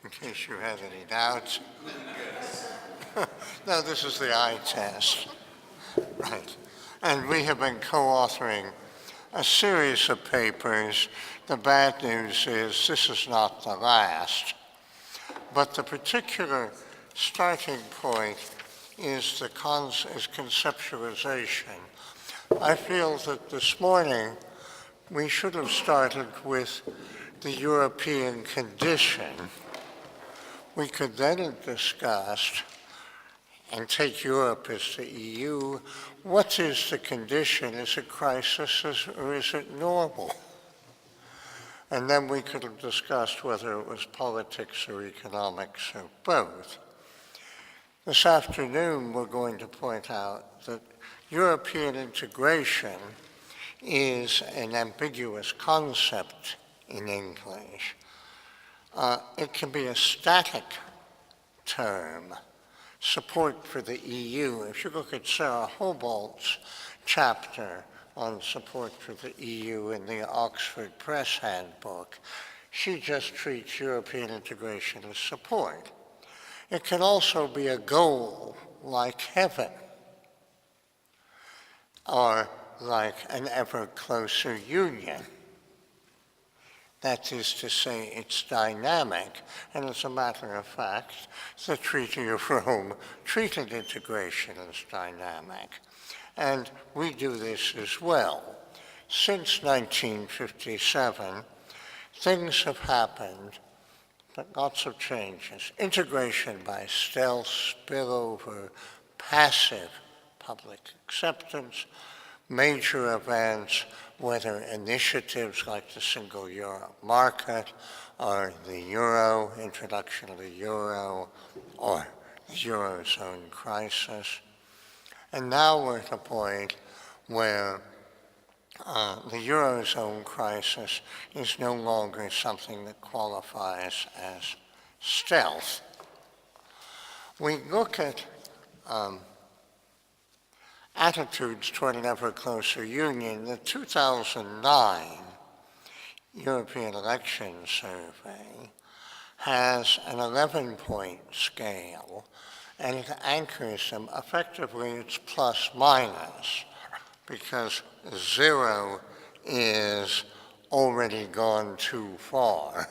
in case you had any doubts. No, this is the eye test. Right. And we have been co-authoring a series of papers. The bad news is this is not the last. But the particular starting point is conceptualization. I feel that this morning we should have started with the European condition. We could then have discussed, and take Europe as the EU, what is the condition? Is it crisis or is it normal? And then we could have discussed whether it was politics or economics or both. This afternoon, we're going to point out that European integration is an ambiguous concept in English. It can be a static term, support for the EU. If you look at Sarah Hobolt's chapter on support for the EU in the Oxford Press Handbook, she just treats European integration as support. It can also be a goal, like heaven, or like an ever closer union. That is to say, it's dynamic, and as a matter of fact, the Treaty of Rome treated integration as dynamic. And we do this as well. Since 1957, things have happened, but lots of changes. Integration by stealth, spillover, passive public acceptance, major events, whether initiatives like the single euro market or the euro, introduction of the euro, or the eurozone crisis. And now we're at a point where the eurozone crisis is no longer something that qualifies as stealth. We look at attitudes toward an ever closer union. The 2009 European Election Survey has an 11-point scale, and it anchors them. Effectively, it's plus minus, because 0 is already gone too far,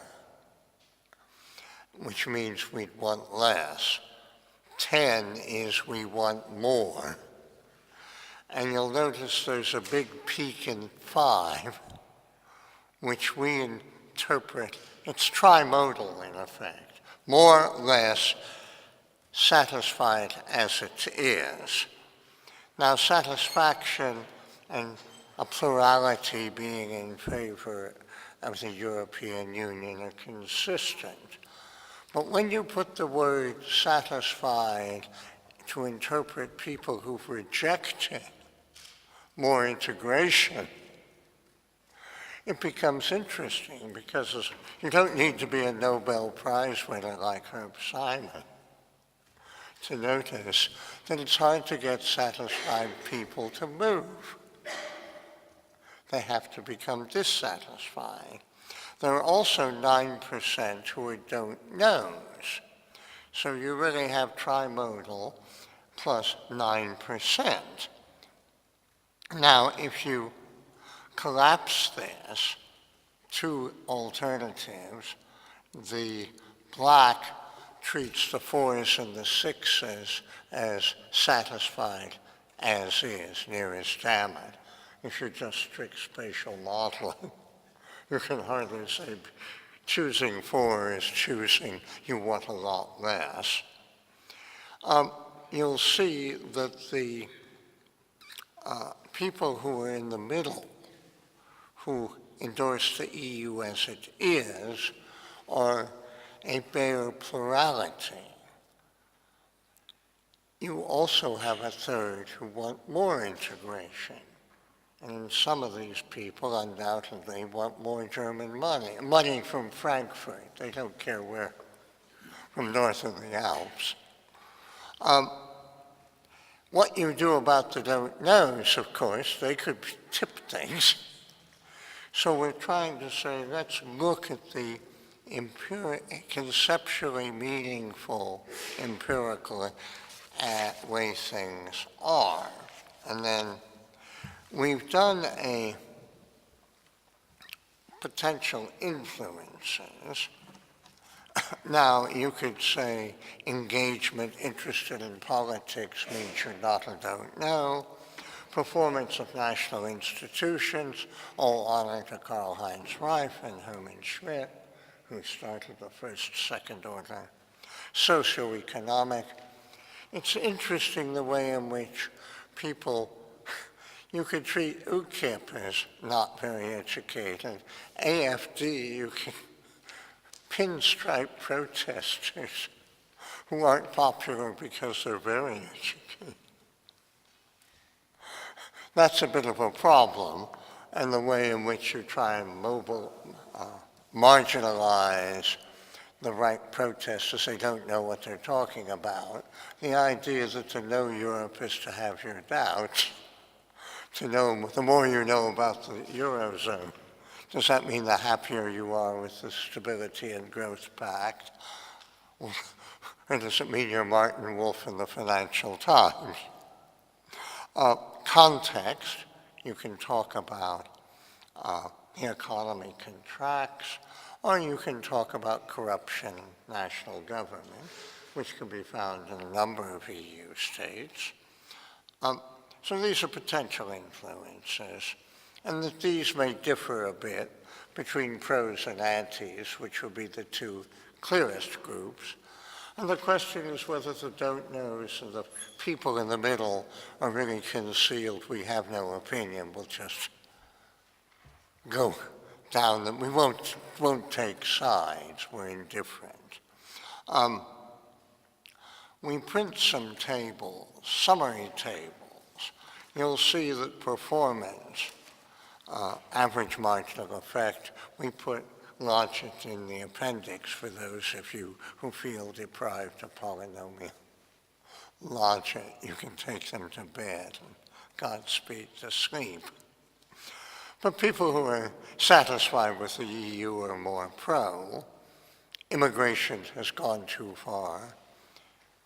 which means we'd want less. 10 is we want more. And you'll notice there's a big peak in 5, which we interpret, it's trimodal in effect, more or less satisfied as it is. Now, satisfaction and a plurality being in favor of the European Union are consistent. But when you put the word satisfied to interpret people who've rejected more integration, it becomes interesting, because you don't need to be a Nobel Prize winner like Herb Simon to notice that it's hard to get satisfied people to move. They have to become dissatisfied. There are also 9% who are don't knows. So you really have trimodal plus 9%. Now, if you collapse this, two alternatives, the black treats the 4s and the 6s as satisfied as is, near as damn it. If you're just strict spatial modeling, you can hardly say choosing 4 is choosing you want a lot less. You'll see that the people who are in the middle, who endorse the EU as it is, are a bare plurality. You also have a third who want more integration. And some of these people undoubtedly want more German money from Frankfurt. They don't care where, from north of the Alps. What you do about the don't knows, of course, they could tip things. So we're trying to say, let's look at the conceptually meaningful empirical way things are. And then we've done a potential influences. Now, you could say engagement, interested in politics means you're not or don't know. Performance of national institutions, all honor to Karl-Heinz Reif and Hermann Schmidt, who started the first second order. Socioeconomic. It's interesting the way in which people, you could treat UKIP as not very educated. AFD, you can pinstripe protesters who aren't popular because they're very educated. That's a bit of a problem, and the way in which you try and marginalize the right protesters, they don't know what they're talking about. The idea that to know Europe is to have your doubts, to know, the more you know about the Eurozone. Does that mean the happier you are with the Stability and Growth Pact? Or does it mean you're Martin Wolf in the Financial Times? Context, you can talk about the economy contracts, or you can talk about corruption in national government, which can be found in a number of EU states. So these are potential influences, and that these may differ a bit between pros and antis, which would be the two clearest groups. And the question is whether the don't knows and the people in the middle are really concealed. We have no opinion. We'll just go down them. We won't take sides. We're indifferent. We print some tables, summary tables. You'll see that performance, average marginal effect, we put logic in the appendix for those of you who feel deprived of polynomial logic. You can take them to bed and Godspeed to sleep. But people who are satisfied with the EU are more pro. Immigration has gone too far.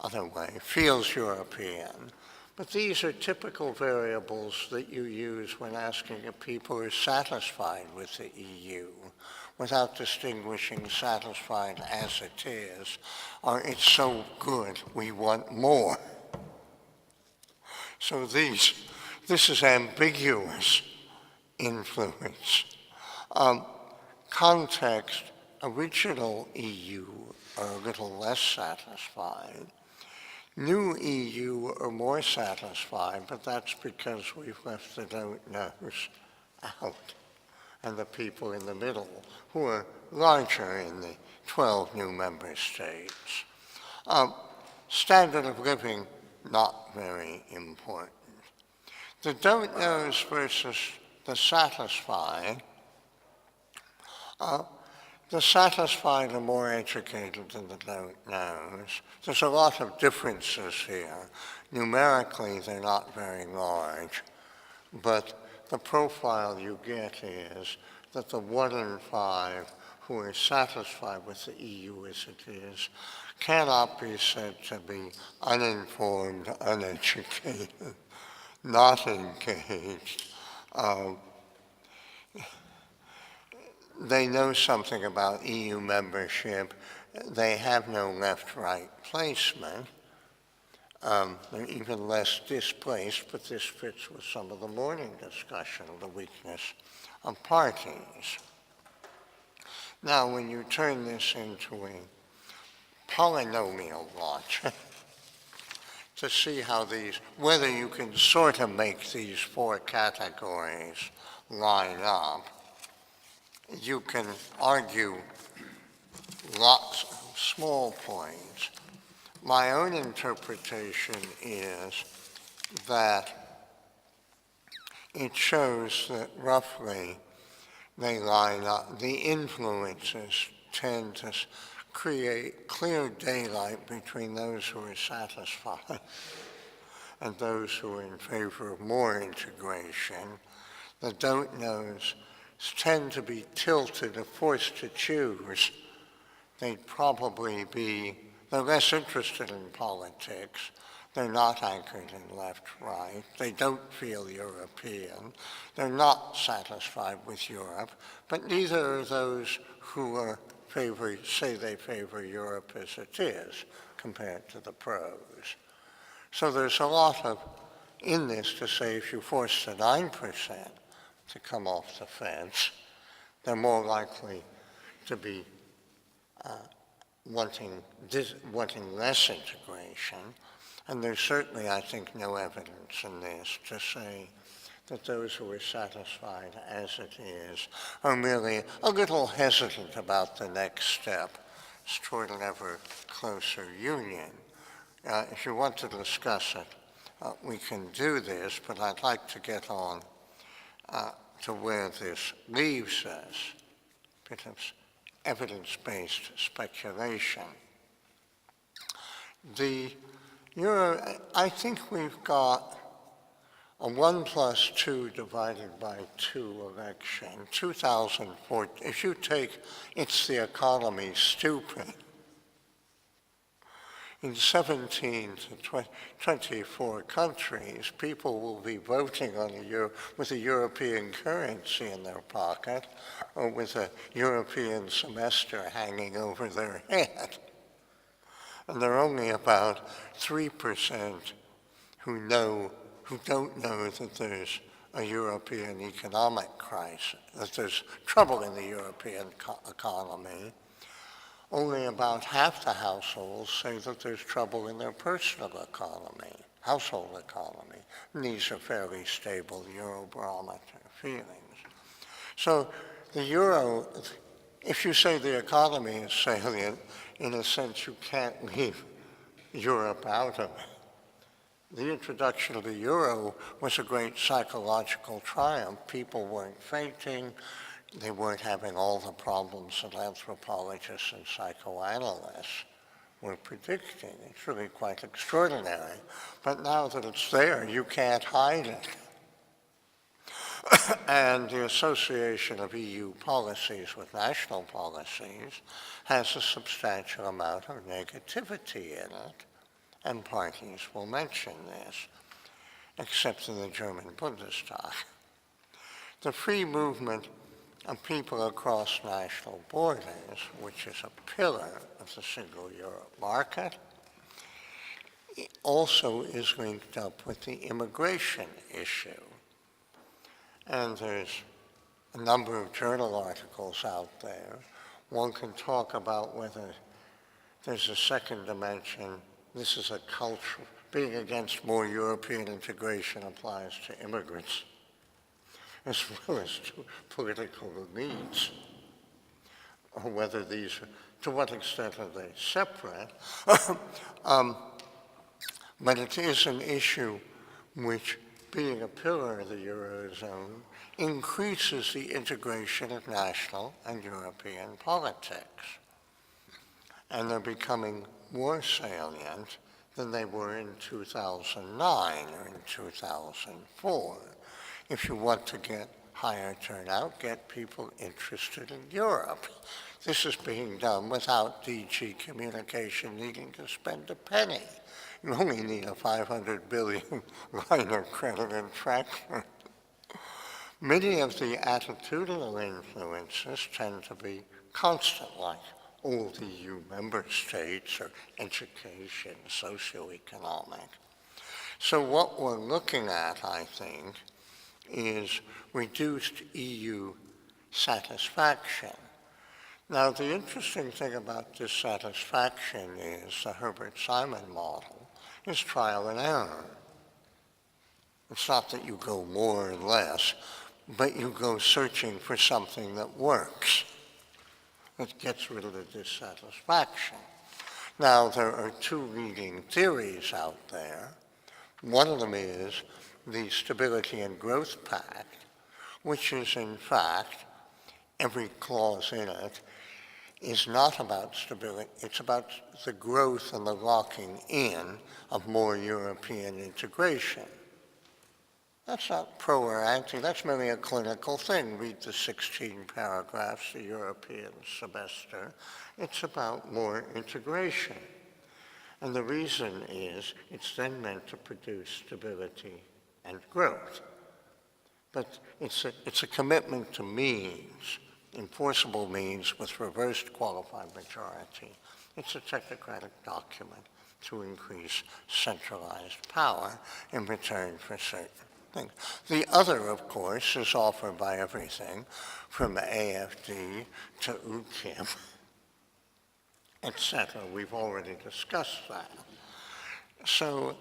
Other way, feels European. But these are typical variables that you use when asking if people are satisfied with the EU, without distinguishing satisfied as it is, or it's so good we want more. So this is ambiguous influence. Context, original EU are a little less satisfied. New EU are more satisfied, but that's because we've left the don't knows out, and the people in the middle, who are larger in the 12 new member states. Standard of living, not very important. The don't knows versus the satisfied. The satisfied are more educated than the don't knows. There's a lot of differences here. Numerically, they're not very large, but the profile you get is that the 1 in 5 who are satisfied with the EU as it is cannot be said to be uninformed, uneducated, not engaged. They know something about EU membership. They have no left-right placement. They're even less displaced, but this fits with some of the morning discussion of the weakness of parties. Now, when you turn this into a polynomial logic, to see how whether you can sort of make these 4 categories line up, you can argue lots of small points. My own interpretation is that it shows that roughly they line up. The influences tend to create clear daylight between those who are satisfied and those who are in favor of more integration. The don't knows tend to be tilted or forced to choose they're less interested in politics. They're not anchored in left-right. They don't feel European. They're not satisfied with Europe, but neither are those who say they favor Europe as it is compared to the pros. So there's a lot in this to say if you force the 9% to come off the fence, they're more likely to be wanting less integration. And there's certainly, I think, no evidence in this to say that those who are satisfied as it is are merely a little hesitant about the next step toward an ever closer union. If you want to discuss it, we can do this, but I'd like to get on to where this leaves us, a bit of evidence-based speculation. I think we've got a 1+2 divided by 2 election. 2004, if you take it's the economy stupid, in 17 to 24 countries, people will be voting with a European currency in their pocket or with a European semester hanging over their head. And there are only about 3% who don't know that there's a European economic crisis, that there's trouble in the European economy. Only about half the households say that there's trouble in their personal economy, household economy. And these are fairly stable Eurobarometer feelings. So the euro, if you say the economy is salient, in a sense you can't leave Europe out of it. The introduction of the euro was a great psychological triumph. People weren't fainting. They weren't having all the problems that anthropologists and psychoanalysts were predicting. It's really quite extraordinary. But now that it's there, you can't hide it. And the association of EU policies with national policies has a substantial amount of negativity in it, and parties will mention this, except in the German Bundestag. The free movement of people across national borders, which is a pillar of the single Europe market, also is linked up with the immigration issue. And there's a number of journal articles out there. One can talk about whether there's a second dimension. This is a culture. Being against more European integration applies to immigrants as well as to political elites, or whether these, to what extent are they separate? But it is an issue which, being a pillar of the Eurozone, increases the integration of national and European politics. And they're becoming more salient than they were in 2009 or in 2004. If you want to get higher turnout, get people interested in Europe. This is being done without DG Communication needing to spend a penny. You only need a 500 billion line of credit and traction. Many of the attitudinal influences tend to be constant, like old EU member states or education, socioeconomic. So what we're looking at, I think, is reduced EU satisfaction. Now, the interesting thing about dissatisfaction is the Herbert Simon model is trial and error. It's not that you go more or less, but you go searching for something that works. It gets rid of the dissatisfaction. Now, there are two leading theories out there. One of them is the Stability and Growth Pact, which is in fact, every clause in it is not about stability, it's about the growth and the locking in of more European integration. That's not pro or anti, that's merely a clinical thing. Read the 16 paragraphs, the European semester. It's about more integration. And the reason is it's then meant to produce stability and growth. But it's a commitment to means, enforceable means with reversed qualified majority. It's a technocratic document to increase centralized power in return for certain things. The other, of course, is offered by everything from AFD to UKIP, etc. We've already discussed that. So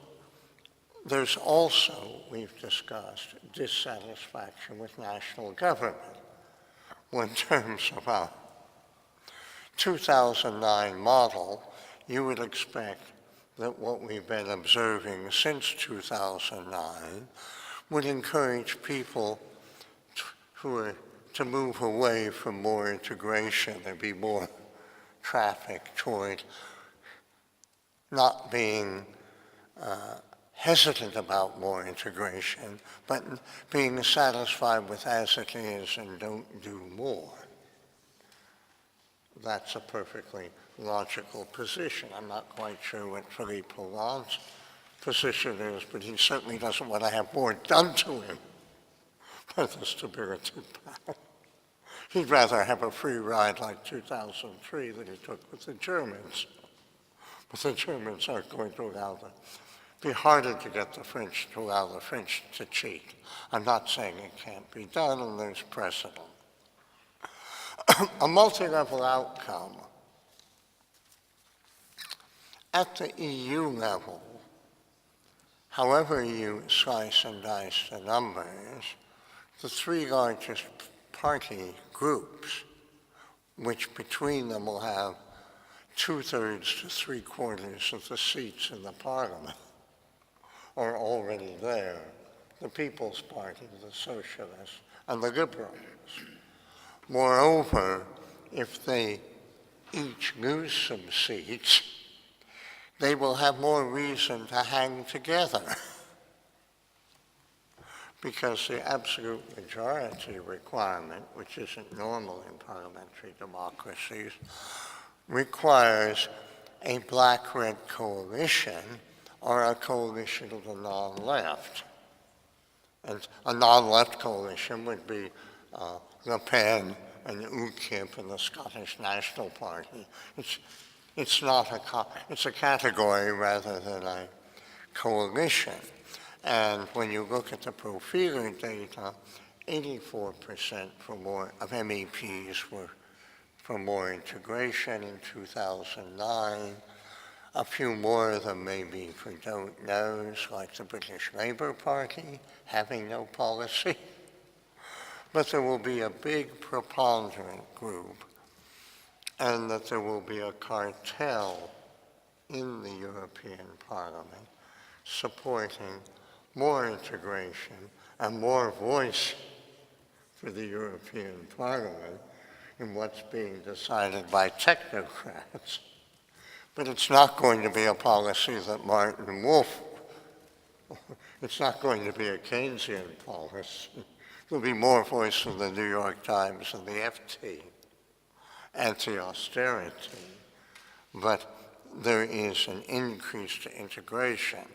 there's also, we've discussed, dissatisfaction with national government. Well, in terms of our 2009 model, you would expect that what we've been observing since 2009 would encourage people to move away from more integration. There'd be more traffic toward not being hesitant about more integration, but being satisfied with as it is and don't do more. That's a perfectly logical position. I'm not quite sure what Philippe Hollande's position is, but he certainly doesn't want to have more done to him by the stability power. He'd rather have a free ride like 2003 that he took with the Germans. But the Germans aren't going to allow that. It'd be harder to get the French to allow the French to cheat. I'm not saying it can't be done, and there's precedent. A multi-level outcome. At the EU level, however you slice and dice the numbers, the three largest party groups, which between them will have 2/3 to 3/4 of the seats in the parliament, are already there. The People's Party, the Socialists, and the Liberals. Moreover, if they each lose some seats, they will have more reason to hang together. Because the absolute majority requirement, which isn't normal in parliamentary democracies, requires a black-red coalition or a coalition of the non-left. And a non-left coalition would be Le Pen and UKIP and the Scottish National Party. It's a category rather than a coalition. And when you look at the Profiler data, 84% of MEPs were for more integration in 2009. A few more of them may be for don't knows, like the British Labour Party, having no policy. But there will be a big preponderant group, and that there will be a cartel in the European Parliament supporting more integration and more voice for the European Parliament in what's being decided by technocrats. But it's not going to be a policy that Martin Wolf, it's not going to be a Keynesian policy. There'll be more voice from the New York Times and the FT, anti-austerity. But there is an increase to integration.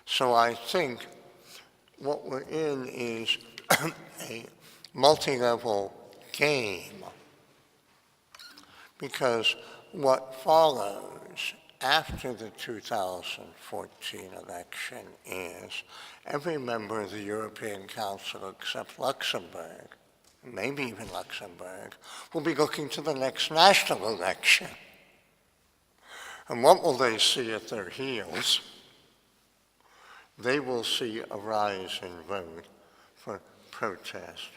So I think what we're in is a multi-level game, because what follows after the 2014 election is every member of the European Council except Luxembourg, maybe even Luxembourg, will be looking to the next national election. And what will they see at their heels? They will see a rise in vote for protest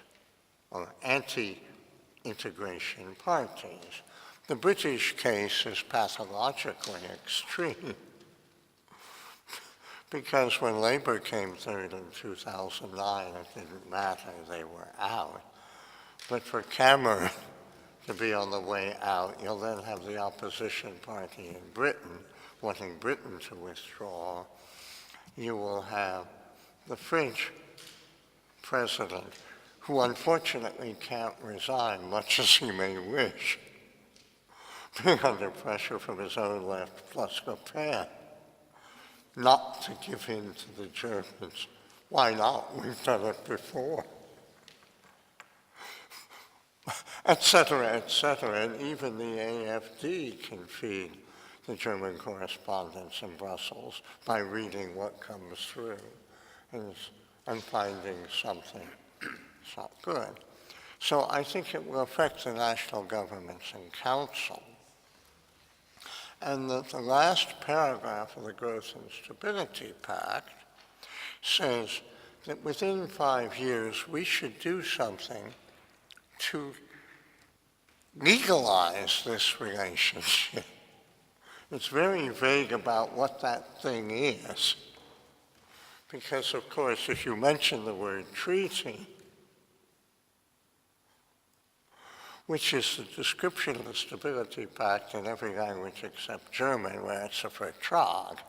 or anti-integration parties. The British case is pathologically extreme because when Labour came third in 2009, it didn't matter, they were out. But for Cameron to be on the way out, you'll then have the opposition party in Britain wanting Britain to withdraw. You will have the French president, who unfortunately can't resign, much as he may wish, being under pressure from his own left plus Le Pen, not to give in to the Germans. Why not? We've done it before. Et cetera, and even the AfD can feed the German correspondents in Brussels by reading what comes through and finding something that's not good. So I think it will affect the national governments and council. And the last paragraph of the Growth and Stability Pact says that within 5 years we should do something to legalize this relationship. It's very vague about what that thing is, because of course if you mention the word treaty, which is the description of the Stability Pact in every language except German, where it's a Vertrag.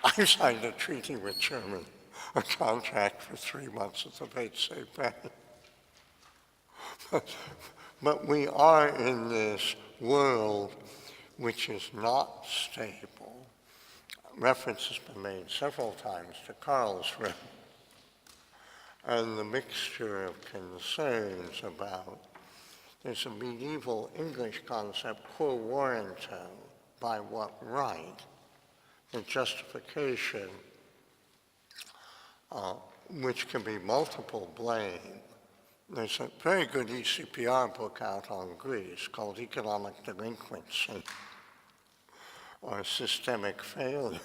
I signed a treaty with German, a contract for 3 months at the Bank. But we are in this world which is not stable. Reference has been made several times to Karlsruhe and the mixture of concerns about, there's a medieval English concept, quo warranto, by what right, the justification, which can be multiple blame. There's a very good ECPR book out on Greece called Economic Delinquency or Systemic Failure.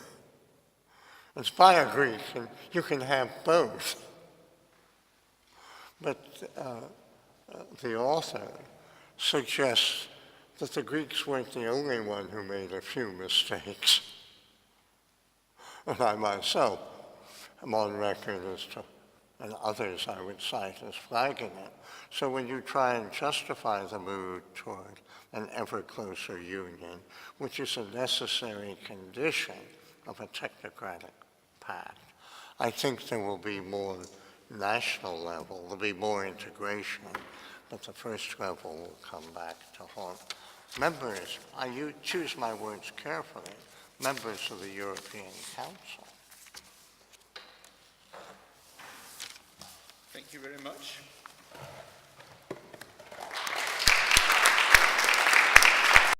It's by a Greek, and you can have both. But the author suggests that the Greeks weren't the only one who made a few mistakes. And I myself am on record as to, and others I would cite as flagging it. So when you try and justify the move toward an ever closer union, which is a necessary condition of a technocratic pact, I think there will be more national level, there'll be more integration, but the first level will come back to haunt. Members, I choose my words carefully, members of the European Council. Thank you very much.